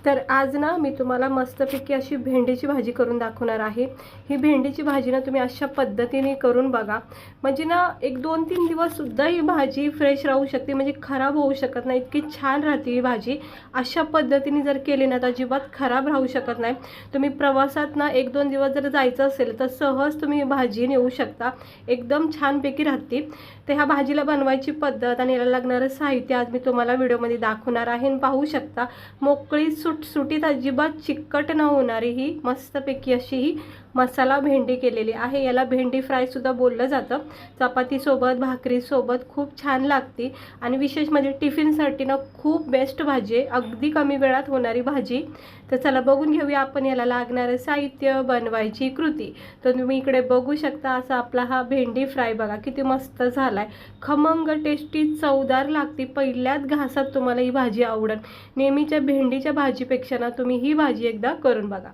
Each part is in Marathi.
तर आज ना मी तुम्हाला मस्तपैकी अशी भेंडीची भाजी करून दाखवणार आहे। ही भेंडीची भाजी ना तुम्ही अशा पद्धतीने करून बघा, म्हणजे ना 1-2-3 दिवस सुद्धा ही भाजी फ्रेश राहू शकते, म्हणजे खराब होऊ शकत नाही, इतकी छान राहते ही भाजी। अशा पद्धतीने जर केली ना तर अजिबात खराब राहू शकत नाही। तुम्ही प्रवासात ना 1-2 दिवस जर जायचं असेल तर सहज तुम्ही ही भाजी नेऊ शकता, एकदम छानपैकी राहते। तर ह्या भाजीला बनवायची पद्धत आणि याला लागणारं साहित्य आज मी तुम्हाला व्हिडिओमध्ये दाखवणार आहे। पाहू शकता मोकळी सुटसुटीत अजिबात चिकट न होणारी ही मस्तपैकी अशी ही मसाला भेंडी केलेली आहे। याला भेंडी फ्राय सुद्धा बोललं जातं। चपाती सोबत भाकरी सोबत खूप छान लागते आणि विशेष म्हणजे टिफिनसाठी ना खूप बेस्ट भाजी आहे, अगदी कमी वेळात होणारी भाजी। तर चला बघून घेऊया आपण याला लागणारे साहित्य, बनवायची कृती। तर तुम्ही इकडे बघू शकता असा आपला हा भेंडी फ्राय बघा किती मस्त झालाय, खमंग टेस्टी चवदार लागते। पहिल्याच घासात तुम्हाला ही भाजी आवडेल। नेहमीच्या भेंडीच्या भाजीपेक्षा ना तुम्ही ही भाजी एकदा करून बघा।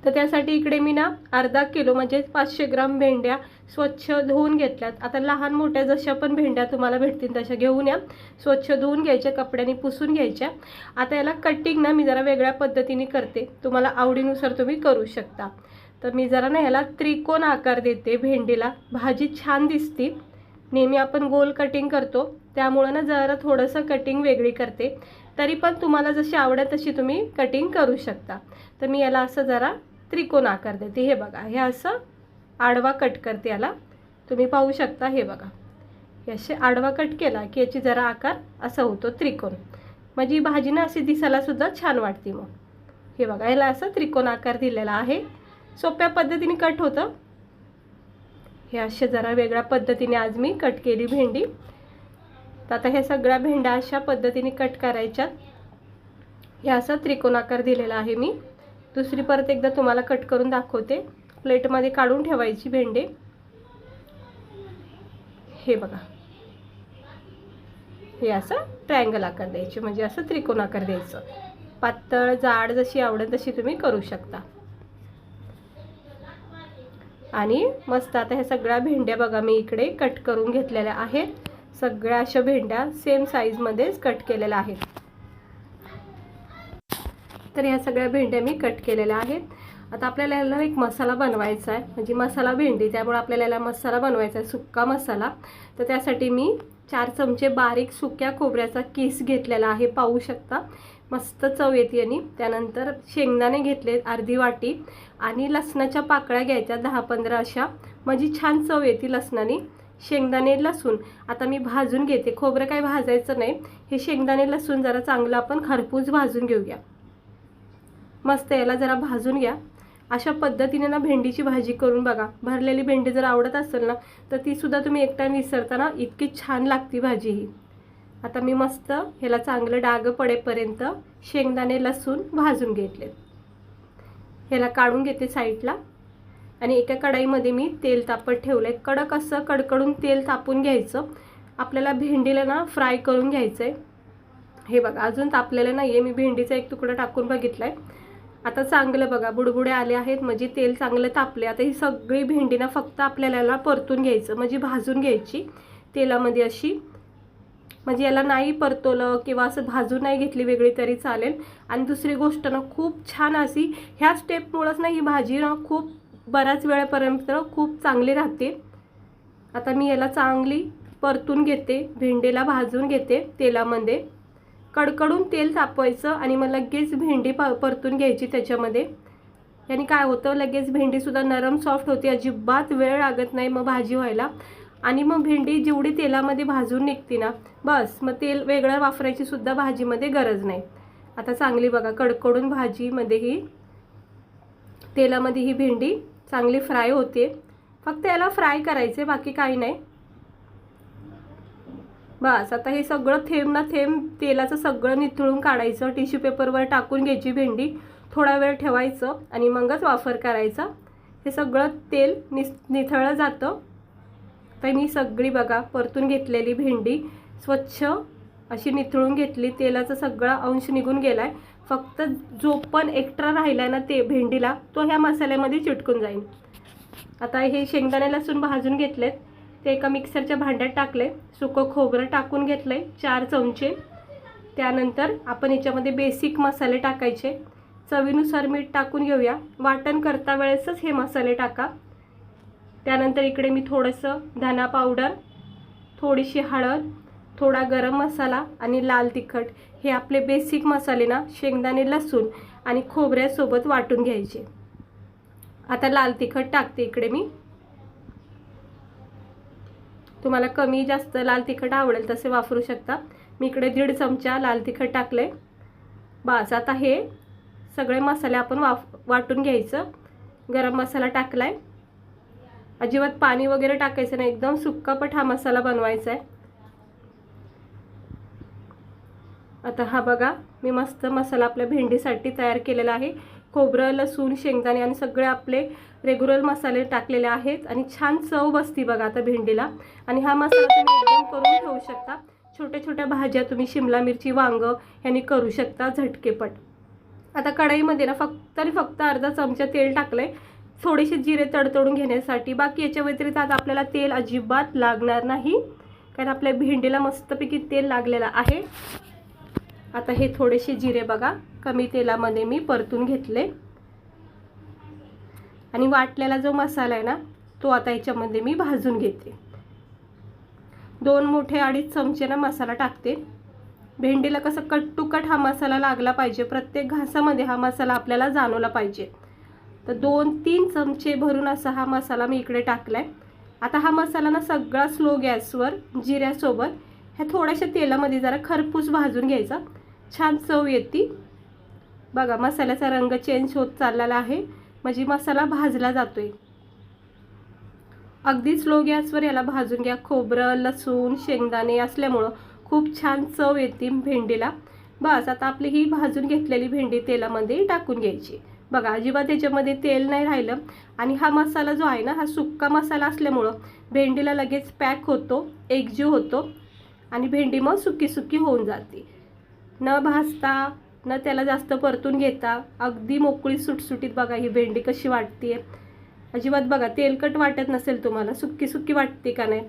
तर त्यासाठी इकडे मी ना अर्धा किलो म्हणजे 500 ग्राम भेंड्या स्वच्छ धुवून घेतल्यात। आता लहान मोठ्या जशा पण भेंड्या तुम्हाला भेटतील तशा घेऊन या, स्वच्छ धुवून घ्यायच्या, कपड्याने पुसून घ्यायच्या। आता याला कटिंग ना मी जरा वेगळ्या पद्धतीने करते, तुम्हाला आवडीनुसार तुम्ही करू शकता। तर मी जरा ना याला त्रिकोण आकार देते भेंडीला, भाजी छान दिसते। नेहमी आपण गोल कटिंग करतो त्यामुळे ना जरा थोडंसं कटिंग वेगळी करते, तरी पण तुम्हाला जशी आवडेल तशी तुम्ही कटिंग करू शकता। तर मी याला असं जरा त्रिकोण आकार देते, हे बघा, हे असं आडवा कट करते याला, तुम्ही पाहू शकता। हे बघा, हे असे आडवा कट केला की याची जरा आकार असा होतो त्रिकोण, म्हणजे भाजी ना अशी दिसायला सुद्धा छान वाटते। मग हे बघा, याला असं त्रिकोण आकार दिलेला आहे, सोप्या पद्धतीने कट होतं। हे असे जरा वेगळ्या पद्धतीने आज मी कट केली भेंडी। तर आता हे सगळ्या भेंड्या अशा पद्धतीने कट करायच्यात। हे असं त्रिकोण आकार दिलेला आहे मी। दुसरी परत एकदा तुम्हाला कट करून दाखवते। प्लेटमध्ये काढून ठेवायची भेंडी, हे बघा, हे असं ट्रायंगल आकार द्यायचे, म्हणजे असं त्रिकोण आकार द्यायचं। पातळ जाड जशी आवडेल तशी तुम्ही करू शकता। आणि मस्त आता ह्या सगळ्या भेंड्या बघा मी इकडे कट करून घेतलेल्या आहेत। सगळ्या अशा भेंड्या सेम साईजमध्येच कट केलेल्या आहेत। तर ह्या सगळ्या भेंड्या मी कट केलेल्या आहेत। आता आपल्याला याला एक मसाला बनवायचा आहे, म्हणजे मसाला भेंडी, त्यामुळे आपल्याला याला मसाला बनवायचा आहे, सुक्का मसाला। तर त्यासाठी मी 4 चमचे बारीक सुक्या खोबऱ्याचा किस घेतलेला आहे, पाहू शकता, मस्त चव येते। आणि त्यानंतर शेंगदाणे घेतले अर्धी वाटी आणि लसणाच्या पाकळ्या घ्यायच्या 10-15 अशा, म्हणजे छान चव येते लसणाने। शेंगदाणे लसूण आता मी भाजून घेते, खोबरं काही भाजायचं नाही, हे शेंगदाणे लसूण जरा चांगलं आपण खरपूस भाजून घेऊया। मस्त याला जरा भाजून घ्या। अशा पद्धतीने ना भेंडीची भाजी करून बघा। भरलेली भेंडी जर आवडत असेल ना तर ती सुद्धा तुम्ही एक टाइम विसरताना इतकी छान लागती भाजी ही। आता मी मस्त ह्याला चांगलं डाग पडेपर्यंत शेंगदाणे लसूण भाजून घेतले, ह्याला काढून घेते साईडला। आणि एका कढईमध्ये मी तेल तापत ठेवलंय, कडक असं कडकडून तेल तापून घ्यायचं। आपल्याला भेंडीला ना फ्राय करून घ्यायचंय। हे बघा, अजून तापलेलं नाहीये, मी भेंडीचा एक तुकडा टाकून बघितलाय। आता चांगलं बघा बुडबुडे आले आहेत, म्हणजे तेल चांगलं तापले। आता ही सगळी भेंडी ना फक्त आपल्याला याला परतून घ्यायचं, म्हणजे भाजून घ्यायची तेलामध्ये अशी, म्हणजे याला नाही परतवलं किंवा असं भाजून नाही घेतली वेगळी तरी चालेल। आणि दुसरी गोष्ट ना खूप छान अशी ह्या स्टेपमुळेच ना ही भाजी ना खूप बऱ्याच वेळेपर्यंत खूप चांगली राहते। आता मी याला चांगली परतून घेते, भेंडीला भाजून घेते तेलामध्ये, कडकडून तेल तापवायचं आणि मग लगेच भेंडी परतून घ्यायची त्याच्यामध्ये। याने काय होतं, लगेच भेंडी सुद्धा नरम सॉफ्ट होते, अजिबात वेळ लागत नाही मग भाजी व्हायला। आणि मग भेंडी जेवढी तेलामध्ये भाजून निघते ना, बस मग तेल वेगळं वापरायची सुद्धा भाजीमध्ये गरज नाही। आता चांगली बघा कडकडून भाजीमध्ये ही तेलामध्ये ही भेंडी चांगली फ्राय होते। फक्त याला फ्राय करायचे, बाकी काही नाही। बस आता हे सगळं थेंब ना थेंब तेलाचं सगळं निथळून काढायचं, टिश्यू पेपरवर टाकून घ्यायची भेंडी, थोडा वेळ ठेवायचं आणि मगच वापर करायचा। हे सगळं तेल निथळलं जातं। तर मी सगळी बघा परतून घेतलेली भेंडी स्वच्छ अशी निथळून घेतली, तेलाचा सगळा अंश निघून गेलाय। फक्त जो पण एक्स्ट्रा राहिलाय ना ते भेंडीला, तो ह्या मसाल्यामध्ये चिटकून जाईल। आता हे शेंगदाणे लसूण भाजून घेतलेत, ते एका मिक्सरच्या भांड्यात टाकले, सुकं खोबरं टाकून घेतलंय 4 चमचे, त्यानंतर आपण याच्यामध्ये बेसिक मसाले टाकायचे, चवीनुसार मीठ टाकून घेऊया. वाटण करता वेळेसच हे मसाले टाका. त्यानंतर इकडे मी थोडंसं धना पावडर, थोडीशी हळद, थोडा गरम मसाला आणि लाल तिखट हे आपले बेसिक मसाले ना शेंगदाणे, लसूण आणि खोबऱ्यासोबत वाटून घ्यायचे. आता लाल तिखट टाकते इकडे मी. तुम्हाला कमी जास्त लाल तिखट आवडेल तसे वापरू शकता. मी इकडे 1.5 चमचा लाल तिखट टाकले. बस आता हे सगळे मसाले आपण वाटून घ्यायचं. गरम मसाला टाकलाय. अजिबात पाणी वगैरे टाकायचं नाही, एकदम सुक्कापट हा मसाला बनवायचा आहे. आता हा बघा मी मस्त मसाला आपल्या भेंडीसाठी तयार केलेला आहे. खोबरं, लसूण, शेंगदाणे आणि सगळे आपले रेग्युलर मसाले टाकलेले आहेत आणि छान चव बसती बघा आता भेंडीला. आणि हा मसाला तुम्ही एकदम करून ठेवू शकता. छोट्या छोट्या भाज्या तुम्ही शिमला मिरची, वांग यांनी करू शकता झटकेपट. आता कढईमध्ये ना फक्त अर्धा चमचा तेल टाकलंय, थोडेसे जिरे तडतडून घेण्यासाठी. बाकी याच्या व्यतिरिक्त आता आपल्याला तेल अजिबात लागणार नाही, कारण आपल्या भेंडीला मस्तपैकी तेल लागलेलं आहे. आता हे थोडेसे जिरे बघा कमी तेलामध्ये मी परतून घेतले. आणि वाटलेला जो मसाला आहे ना तो आता याच्यामध्ये मी भाजून घेते. 2 मोठे 2.5 चमचे ना मसाला टाकते. भेंडीला कसं कट टू कट हा मसाला लागला पाहिजे, प्रत्येक घासामध्ये हा मसाला आपल्याला जाणवला पाहिजे. तर 2-3 चमचे भरून असा हा मसाला मी इकडे टाकलाय. आता हा मसाला ना सगळा स्लो गॅसवर जिऱ्यासोबत ह्या थोड्याशा तेलामध्ये जरा खरपूस भाजून घ्यायचा, छान चव येते. बघा मसाल्याचा रंग चेंज होत चाललेला आहे, म्हणजे मसाला भाजला जातोय. अगदी स्लो गॅसवर याला भाजून घ्या. खोबरं, लसूण, शेंगदाणे असल्यामुळं खूप छान चव येते भेंडीला. बस आता आपली ही भाजून घेतलेली भेंडी तेलामध्ये टाकून घ्यायची. बघा अजिबात त्याच्यामध्ये तेल नाही राहिलं. आणि हा मसाला जो आहे ना हा सुक्का मसाला असल्यामुळं भेंडीला लगेच पॅक होतो, एकजीव होतो आणि भेंडी मग सुकी सुकी होऊन जाते. न भाजता न त्याला जास्त परतून घेता अगदी मोकळी सुटसुटीत बघा ही भेंडी कशी वाटते. अजिबात बघा तेलकट वाटत नसेल तुम्हाला, सुक्की सुक्की वाटते का नाही,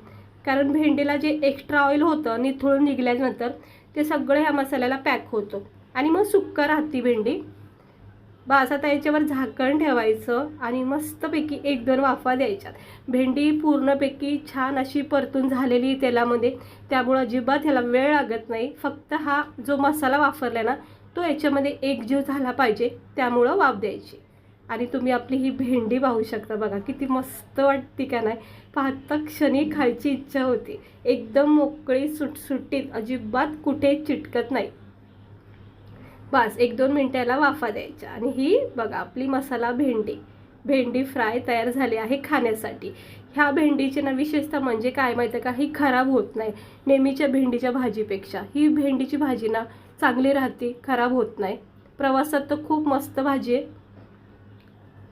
कारण भेंडीला जे एक्स्ट्रा ऑइल होतं निथळून निघाल्यानंतर ते सगळं ह्या मसाल्याला पॅक होतं आणि मग सुक्का राहते भेंडी. बस आता याच्यावर झाकण ठेवायचं आणि मस्तपैकी 1-2 वाफा द्यायच्या. भेंडी पूर्णपैकी छान अशी परतून झालेली तेलामध्ये, त्यामुळे अजिबात ह्याला वेळ लागत नाही. फक्त हा जो मसाला वापरला ना तो याच्यामध्ये एकजीव झाला पाहिजे, त्यामुळं वाफ द्यायची. आणि तुम्ही आपली ही भेंडी पाहू शकता बघा किती मस्त वाटते का नाही. पाहता क्षणी खायची इच्छा होती. एकदम मोकळी सुटसुटीत, अजिबात कुठे चिटकत नाही. बस 1-2 मिनिटाला वाफा द्यायच्या आणि ही बघा आपली मसाला भेंडी फ्राय तयार झाली आहे खाण्यासाठी. ह्या भेंडीची ना विशेषता म्हणजे काय माहिती आहे का, ही खराब होत नाही. नेहमीच्या भेंडीच्या भाजीपेक्षा ही भेंडीची भाजी ना चांगली राहते, खराब होत नाही. प्रवासात तर खूप मस्त भाजी आहे.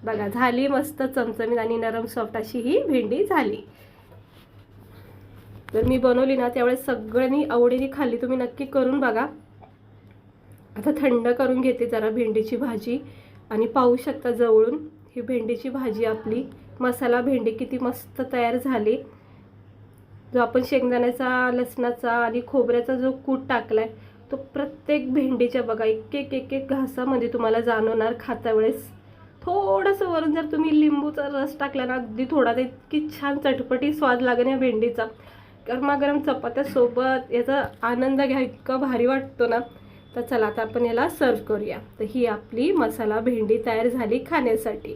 बघा झाली मस्त चमचमीत आणि नरम सॉफ्ट अशी ही भेंडी झाली. तर मी बनवली ना त्यावेळेस सगळ्यांनी आवडीने खाल्ली. तुम्ही नक्की करून बघा. आता थंड करून घेते जरा भेंडीची भाजी आणि पाहू शकता जवळून ही भेंडीची भाजी आपली मसाला भेंडी किती मस्त तयार झाली. जो आपण शेंगदाण्याचा, लसणाचा आणि खोबऱ्याचा जो कूट टाकलाय तो प्रत्येक भेंडीच्या बघा एक घासामध्ये तुम्हाला जाणवणार खाता वेळेस. थोडंसं वरून जर तुम्ही लिंबूचा रस टाकला ना अगदी थोडा, तर इतकी छान चटपटी स्वाद लागेल या भेंडीचा. गरमागरम चपात्यासोबत याचा आनंद घ्या, इतका भारी वाटतो ना. तर चला आता आपण याला सर्व करूया. तर ही आपली मसाला भेंडी तयार झाली खाण्यासाठी.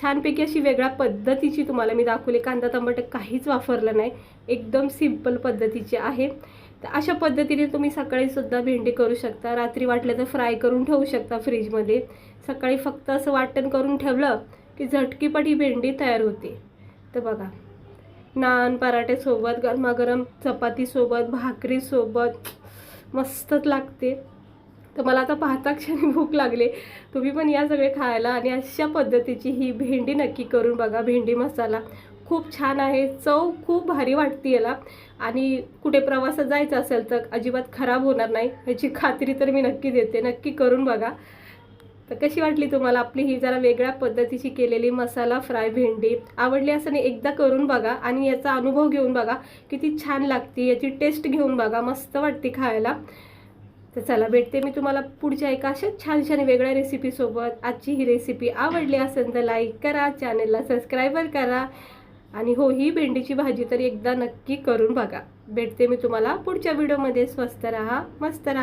छानपैकी अशी वेगळ्या पद्धतीची तुम्हाला मी दाखवली. कांदा टमाटर काहीच वापरलं नाही, एकदम सिंपल पद्धतीची आहे. तर अशा पद्धतीने तुम्ही सकाळीसुद्धा भेंडी करू शकता. रात्री वाटलं तर फ्राय करून ठेवू शकता फ्रीजमध्ये. सकाळी फक्त असं वाटण करून ठेवलं की झटकीपट ही भेंडी तयार होते. तर बघा नान पराठ्यासोबत, गरमागरम चपातीसोबत, भाकरीसोबत मस्तच लागते. तर मला आता पाहता क्षणी भूक लागली. तुम्ही पण या सगळे खायला आणि अशा पद्धतीची ही भेंडी नक्की करून बघा. भेंडी मसाला खूप छान आहे, चव खूप भारी वाटते याला. आणि कुठे प्रवासात जायचं असेल तर अजिबात खराब होणार नाही याची खात्री तर मी नक्की देते. नक्की करून बघा. तर कशी वाटली तुम्हाला आपली ही जरा वेगळ्या पद्धतीची केलेली मसाला फ्राय भेंडी? आवडली असं नाही एकदा करून बघा आणि याचा अनुभव घेऊन बघा किती छान लागते. याची टेस्ट घेऊन बघा, मस्त वाटते खायला. तर चला भेटते मी तुम्हाला पुढच्या एका अशाच छान छान वेगळ्या रेसिपीसोबत. आजची ही रेसिपी आवडली असेल तर लाईक करा, चॅनलला सबस्क्राईबर करा. आणि हो, ही भेंडीची भाजी तरी एकदा नक्की करून बघा. भेटते मी तुम्हाला पुढच्या व्हिडिओमध्ये. स्वस्त राहा, मस्त राहा.